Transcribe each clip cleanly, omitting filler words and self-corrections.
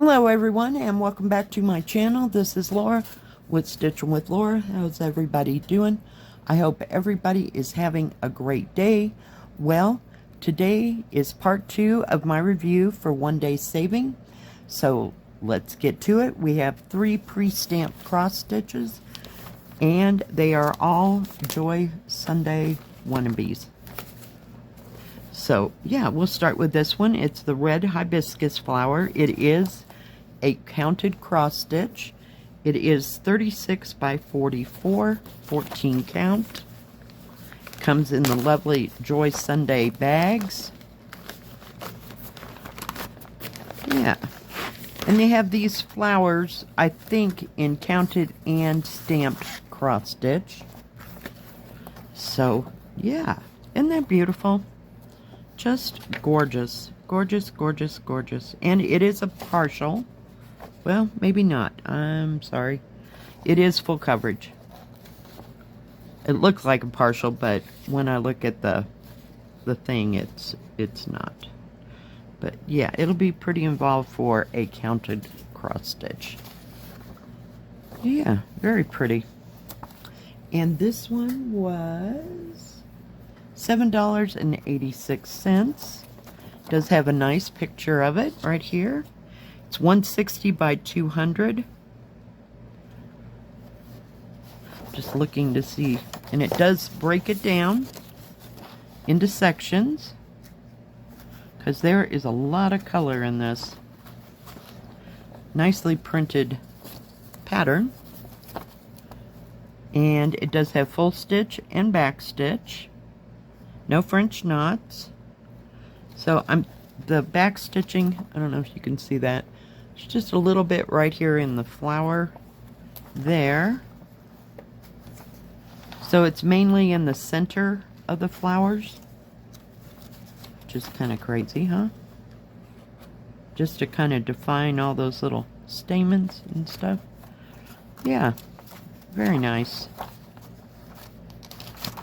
Hello everyone and welcome back to my channel. This is Laura with Stitching with Laura. How's everybody doing? I hope everybody is having a great day. Well, today is part 2 of my review for OneDaySaving. So let's get to it. We have 3 pre-stamped cross stitches and they are all Joy Sunday wannabes. So yeah, we'll start with this one. It's the red hibiscus flower. It is a counted cross stitch. It is 36 by 44, 14 count. Comes in the lovely Joy Sunday bags. Yeah. And they have these flowers, I think, in counted and stamped cross stitch. So, yeah. Isn't that beautiful? Just gorgeous. Gorgeous, gorgeous, gorgeous. And it is a partial. Well, maybe not. I'm sorry. It is full coverage. It looks like a partial, but when I look at the thing, it's not. But yeah, it'll be pretty involved for a counted cross stitch. Yeah, very pretty. And this one was $7.86. Does have a nice picture of it right here. It's 160 by 200. Just looking to see, and it does break it down into sections because there is a lot of color in this. Nicely printed pattern, and it does have full stitch and back stitch. No French knots. So the back stitching, I don't know if you can see that. It's just a little bit right here in the flower there. So it's mainly in the center of the flowers. Just kind of crazy, huh? Just to kind of define all those little stamens and stuff. Yeah, very nice.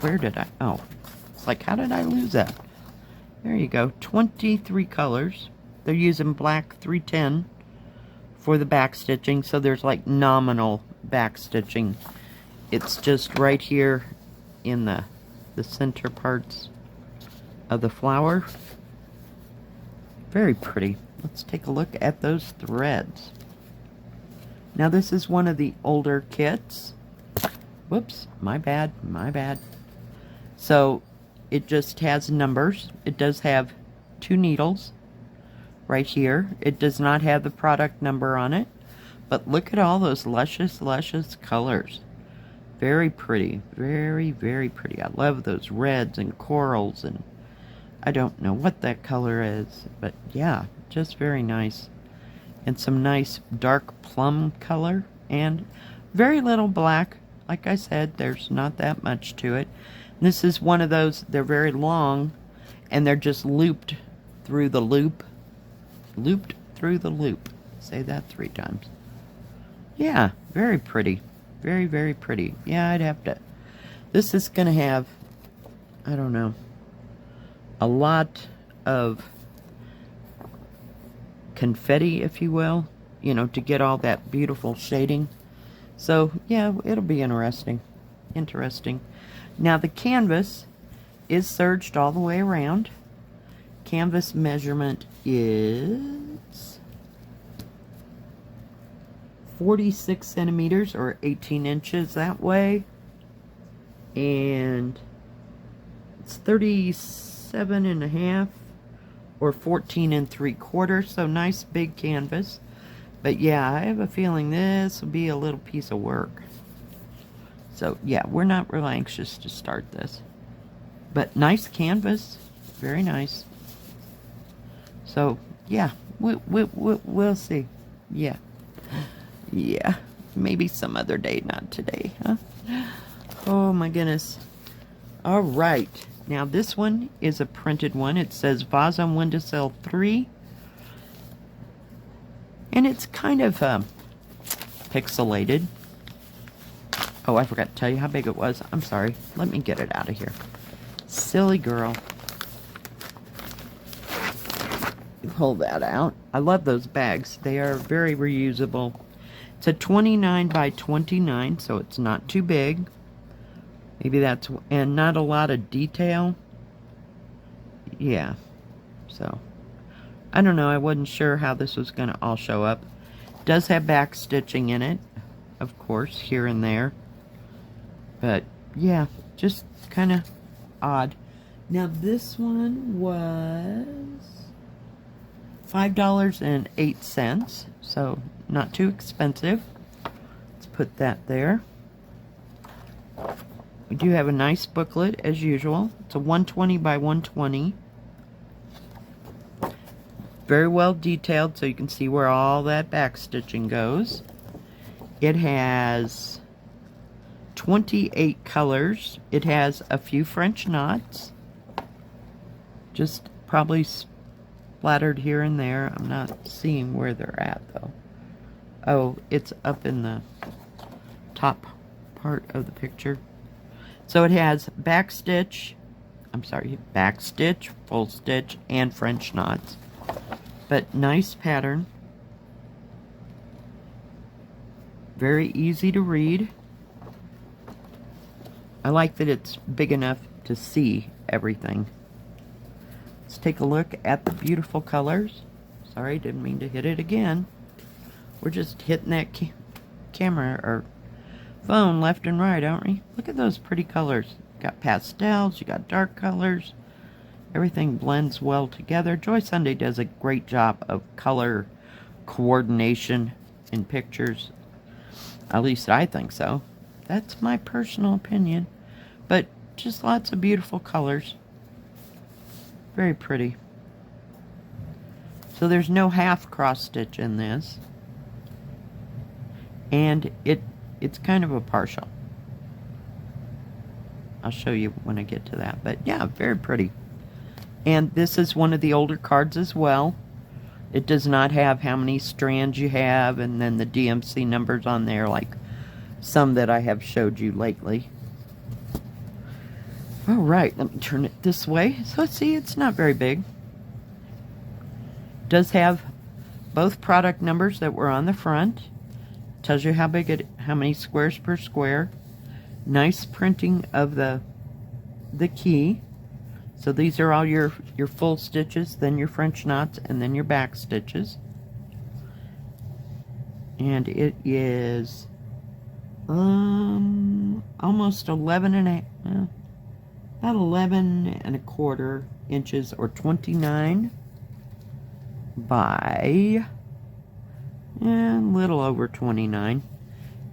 Where did I, oh, it's like, how did I lose that? There you go, 23 colors. They're using black 310 for the back stitching, so there's like nominal back stitching. It's just right here in the center parts of the flower. Very pretty. Let's take a look at those threads. Now this is one of the older kits. Whoops, my bad, my bad. So it just has numbers. It does have 2 needles right here. It does not have the product number on it, but look at all those luscious, luscious colors. Very pretty, very, very pretty. I love those reds and corals, and I don't know what that color is, but yeah, just very nice. And some nice dark plum color, and very little black. Like I said, there's not that much to it. This is one of those, they're very long, and they're just looped through the loop. Looped through the loop. Say that 3 times. Yeah, very pretty. Very, very pretty. Yeah, I'd have to. This is going to have, I don't know, a lot of confetti, if you will, you know, to get all that beautiful shading. So, yeah, it'll be interesting. Interesting. Now, the canvas is serged all the way around. Canvas measurement is 46 centimeters or 18 inches that way. And it's 37 and a half or 14 3/4. So nice big canvas. But yeah, I have a feeling this will be a little piece of work. So yeah, we're not real anxious to start this. But nice canvas. Very nice. So yeah, we'll see. Yeah. Yeah. Maybe some other day, not today, huh? Oh my goodness. All right. Now this one is a printed one. It says Vase on Windowsill 3. And it's kind of pixelated. Oh, I forgot to tell you how big it was. I'm sorry. Let me get it out of here. Silly girl. pull that out. I love those bags. They are very reusable. It's a 29 by 29, so it's not too big. Maybe that's, and not a lot of detail. Yeah, so I don't know. I wasn't sure how this was going to all show up. It does have back stitching in it, of course, here and there. But yeah, just kind of odd. Now this one was $5.08, so not too expensive. Let's put that there. We do have a nice booklet as usual. It's a 120 by 120. Very well detailed, so you can see where all that back stitching goes. It has 28 colors. It has a few French knots, just probably splattered here and there. I'm not seeing where they're at though. Oh, it's up in the top part of the picture. So it has back stitch, full stitch, and French knots. But nice pattern. Very easy to read. I like that it's big enough to see everything. Let's take a look at the beautiful colors. Sorry, didn't mean to hit it again. We're just hitting that camera or phone left and right, aren't we? Look at those pretty colors. You got pastels, you got dark colors. Everything blends well together. Joy Sunday does a great job of color coordination in pictures. At least I think so. That's my personal opinion. But just lots of beautiful colors. Very pretty. So there's no half cross stitch in this. And it's kind of a partial. I'll show you when I get to that. But yeah, very pretty. And this is one of the older cards as well. It does not have how many strands you have and then the DMC numbers on there like some that I have showed you lately. Alright, let me turn it this way. So see, it's not very big. It does have both product numbers that were on the front. Tells you how big how many squares per square. Nice printing of the key. So these are all your full stitches, then your French knots, and then your back stitches. And it is almost 11 and a quarter inches, or 29 by a little over 29.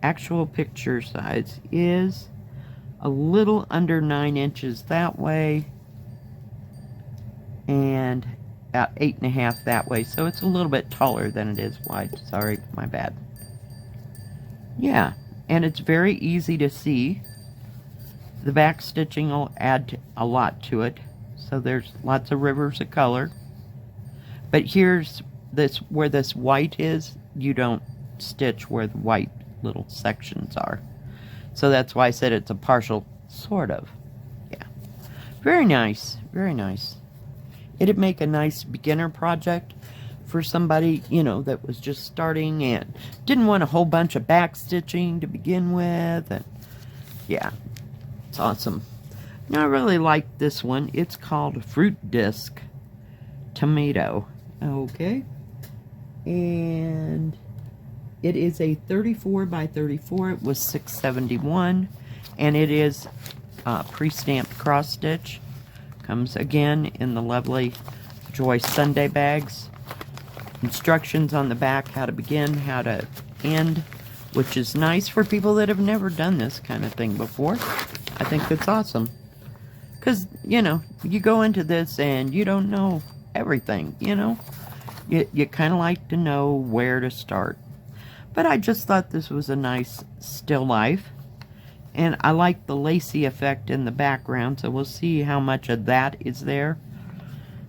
Actual picture size is a little under 9 inches that way and about 8.5 that way, so it's a little bit taller than it is wide. Sorry, my bad. Yeah, and it's very easy to see. The back stitching will add a lot to it, so there's lots of rivers of color. But here's this, where this white is, you don't stitch where the white little sections are. So that's why I said it's a partial, sort of. Yeah. Very nice, very nice. It'd make a nice beginner project for somebody, you know, that was just starting and didn't want a whole bunch of back stitching to begin with. And yeah, it's awesome. Now I really like this one. It's called Fruit Disc Tomato. Okay. And it is a 34 by 34. It was $6.71. And it is pre-stamped cross stitch. Comes again in the lovely Joy Sunday bags. Instructions on the back, how to begin, how to end, which is nice for people that have never done this kind of thing before. I think it's awesome. Because, you know, you go into this and you don't know everything, you know. You kind of like to know where to start. But I just thought this was a nice still life. And I like the lacy effect in the background, so we'll see how much of that is there.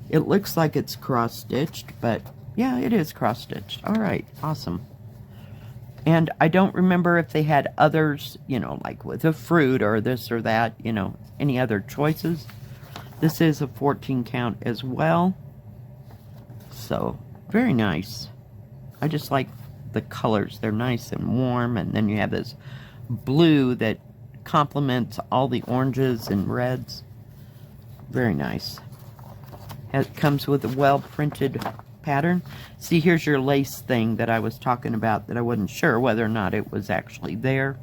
It looks like it's cross-stitched, but yeah, it is cross-stitched. Alright, awesome. And I don't remember if they had others, you know, like with a fruit or this or that, you know, any other choices. This is a 14 count as well. So, very nice. I just like the colors. They're nice and warm, and then you have this blue that complements all the oranges and reds. Very nice. It comes with a well-printed pattern. See, here's your lace thing that I was talking about that I wasn't sure whether or not it was actually there.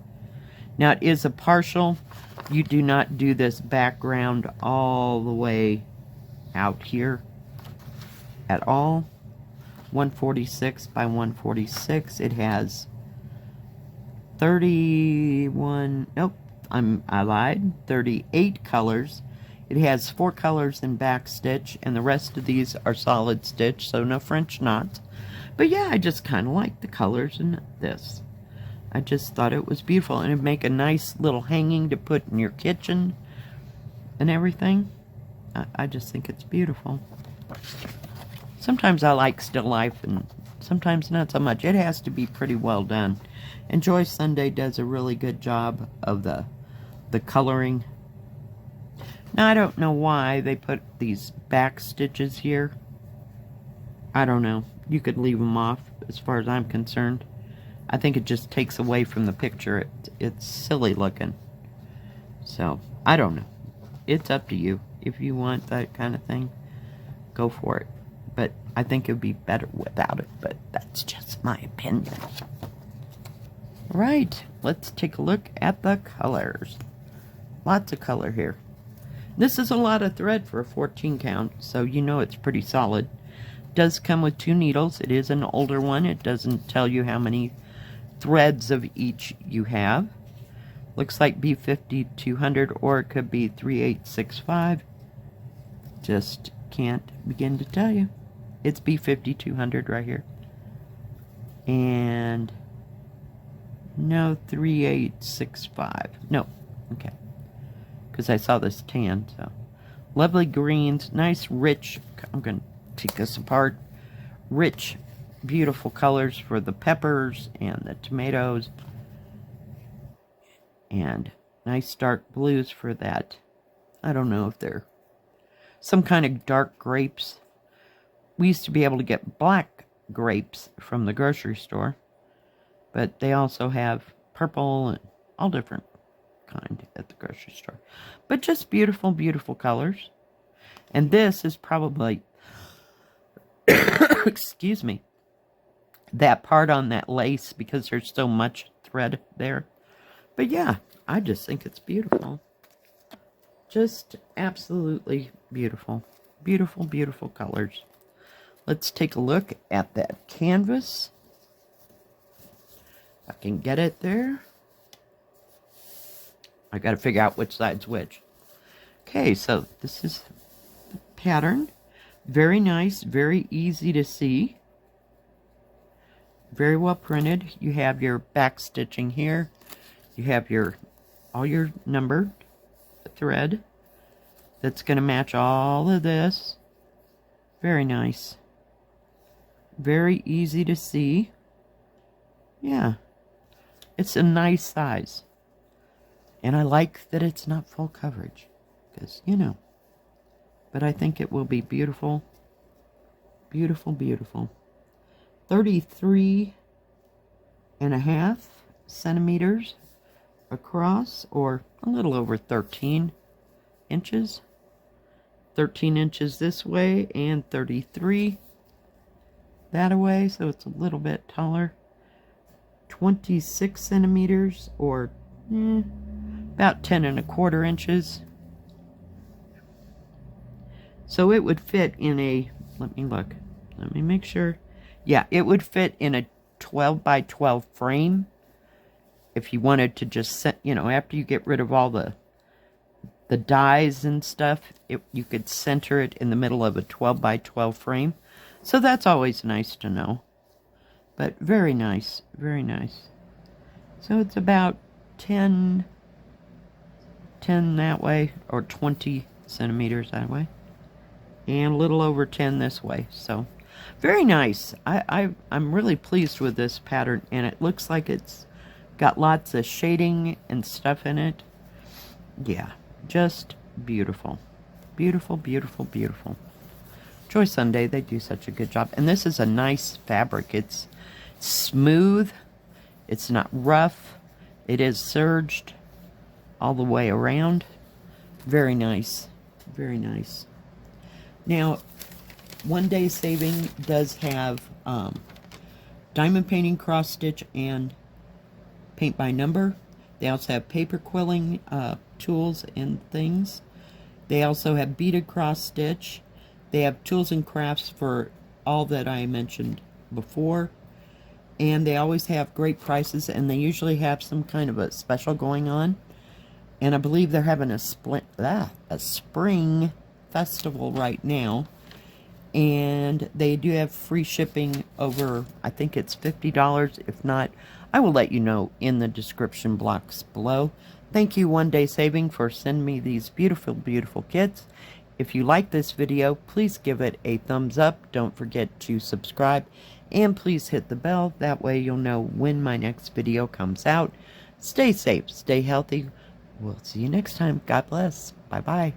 Now, it is a partial. You do not do this background all the way out here at all. 146 by 146. It has 31, nope, I lied, 38 colors. It has 4 colors in back stitch, and the rest of these are solid stitch, so no French knots. But yeah, I just kind of like the colors in this. I just thought it was beautiful, and it'd make a nice little hanging to put in your kitchen and everything. I just think it's beautiful. Sometimes I like still life, and sometimes not so much. It has to be pretty well done. And Joy Sunday does a really good job of the coloring. Now, I don't know why they put these back stitches here. I don't know. You could leave them off as far as I'm concerned. I think it just takes away from the picture. It's silly looking. So, I don't know. It's up to you. If you want that kind of thing, go for it. But I think it would be better without it. But that's just my opinion. Right. Let's take a look at the colors. Lots of color here. This is a lot of thread for a 14 count, so you know it's pretty solid. It does come with 2 needles. It is an older one. It doesn't tell you how many threads of each you have. Looks like B5200, or it could be 3865. Just can't begin to tell you. It's B5200 right here. And no, 3865. No, okay. Because I saw this tan, so. Lovely greens, nice rich, I'm going to take this apart. Rich, beautiful colors for the peppers and the tomatoes. And nice dark blues for that. I don't know if they're some kind of dark grapes. We used to be able to get black grapes from the grocery store. But they also have purple and all different kind at the grocery store. But just beautiful, beautiful colors. And this is probably, excuse me, that part on that lace, because there's so much thread there. But yeah, I just think it's beautiful. Just absolutely beautiful. Beautiful, beautiful colors. Let's take a look at that canvas. If I can get it there. I got to figure out which side's which. Okay, so this is the pattern. Very nice, very easy to see. Very well printed. You have your back stitching here. You have your all your numbered thread. That's going to match all of this. Very nice. Very easy to see. Yeah. It's a nice size. And I like that it's not full coverage. Because, you know. But I think it will be beautiful. Beautiful, beautiful. 33.5 centimeters across, or a little over 13 inches. 13 inches this way and 33 that away, so it's a little bit taller. 26 centimeters, or about 10.25 inches. So it would fit in a, let me look, let me make sure. Yeah, it would fit in a 12 by 12 frame. If you wanted to just set, you know, after you get rid of all the dies and stuff, you could center it in the middle of a 12 by 12 frame. So that's always nice to know. But very nice, very nice. So it's about 10 that way, or 20 centimeters that way. And a little over 10 this way. So very nice. I'm really pleased with this pattern, and it looks like it's got lots of shading and stuff in it. Yeah, just beautiful. Beautiful, beautiful, beautiful. Joy Sunday, they do such a good job. And this is a nice fabric. It's smooth. It's not rough. It is serged all the way around. Very nice. Very nice. Now, OneDaySaving does have diamond painting, cross stitch, and paint by number. They also have paper quilling tools and things. They also have beaded cross stitch. They have tools and crafts for all that I mentioned before. And they always have great prices, and they usually have some kind of a special going on. And I believe they're having a spring festival right now. And they do have free shipping over, I think it's $50. If not, I will let you know in the description box below. Thank you, OneDaySaving, for sending me these beautiful, beautiful kits. If you like this video, please give it a thumbs up. Don't forget to subscribe. And please hit the bell. That way you'll know when my next video comes out. Stay safe. Stay healthy. We'll see you next time. God bless. Bye-bye.